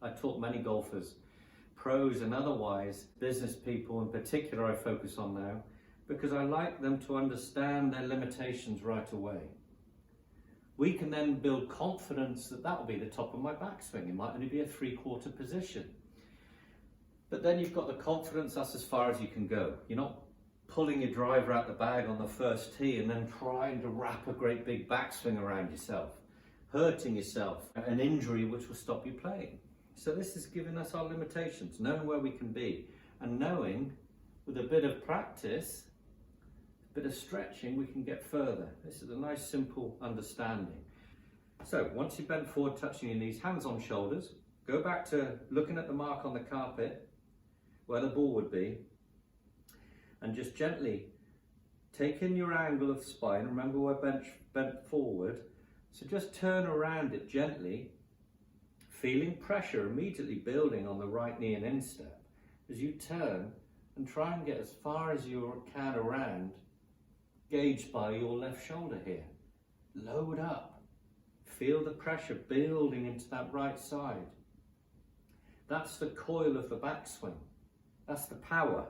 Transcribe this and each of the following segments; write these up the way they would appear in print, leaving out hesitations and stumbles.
I taught many golfers, pros and otherwise, business people in particular I focus on now, because I like them to understand their limitations right away. We can then build confidence that that will be the top of my backswing. It might only be a 3/4 position. But then you've got the confidence, that's as far as you can go. You're not pulling your driver out the bag on the first tee and then trying to wrap a great big backswing around yourself, hurting yourself, an injury which will stop you playing. So this is giving us our limitations, knowing where we can be, and knowing with a bit of practice, a bit of stretching, we can get further. This is a nice simple understanding. So once you bend forward, touching your knees, hands on shoulders, go back to looking at the mark on the carpet where the ball would be, and just gently take in your angle of spine. Remember we're bent forward, so just turn around it gently, feeling pressure immediately building on the right knee and instep as you turn, and try and get as far as you can around, gauged by your left shoulder here. Load up, feel the pressure building into that right side. That's the coil of the backswing. That's the power,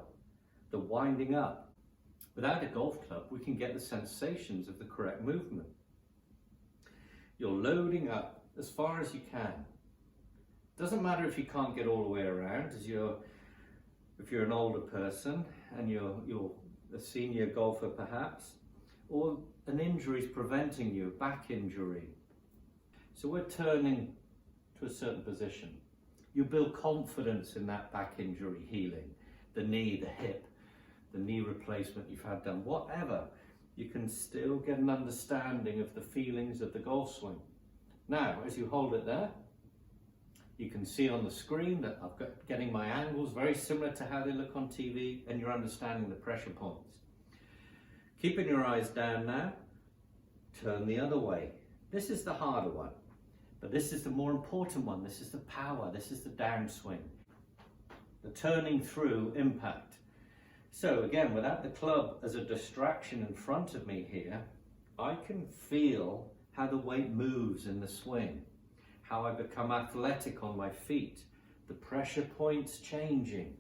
the winding up. Without a golf club, we can get the sensations of the correct movement. You're loading up as far as you can. Doesn't matter if you can't get all the way around, if you're an older person and you're a senior golfer perhaps, or an injury is preventing you, a back injury. So we're turning to a certain position. You build confidence in that back injury healing, the knee, the hip, the knee replacement you've had done, whatever. You can still get an understanding of the feelings of the golf swing. Now, as you hold it there, you can see on the screen that I've got getting my angles very similar to how they look on TV, and you're understanding the pressure points. Keeping your eyes down now, turn the other way. This is the harder one, but this is the more important one. This is the power, this is the downswing, the turning through impact. So again, without the club as a distraction in front of me here, I can feel how the weight moves in the swing, how I become athletic on my feet, the pressure points changing.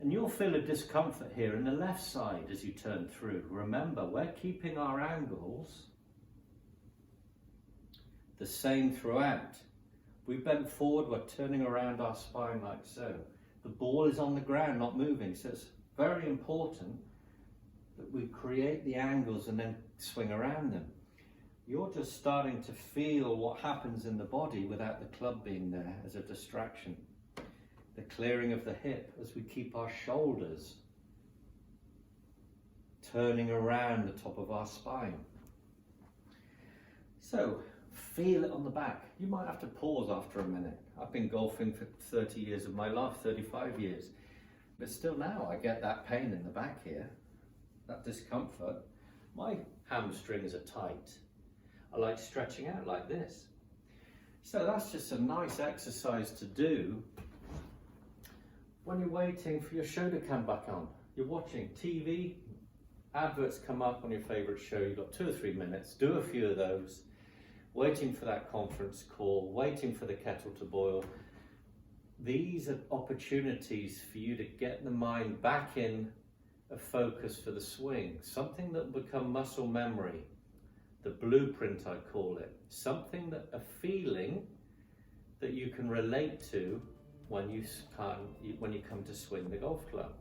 And you'll feel a discomfort here in the left side as you turn through. Remember, we're keeping our angles the same throughout. We bent forward, we're turning around our spine like so. The ball is on the ground, not moving, so it's very important that we create the angles and then swing around them. You're just starting to feel what happens in the body without the club being there as a distraction. The clearing of the hip as we keep our shoulders turning around the top of our spine. So feel it on the back. You might have to pause after a minute. I've been golfing for 30 years of my life, 35 years. But still now I get that pain in the back here, that discomfort. My hamstrings are tight. I like stretching out like this. So that's just a nice exercise to do when you're waiting for your show to come back on. You're watching TV, adverts come up on your favourite show, you've got 2 or 3 minutes, do a few of those, waiting for that conference call, waiting for the kettle to boil. These are opportunities for you to get the mind back in a focus for the swing, something that will become muscle memory, the blueprint I call it, something that a feeling that you can relate to when you come to swing the golf club.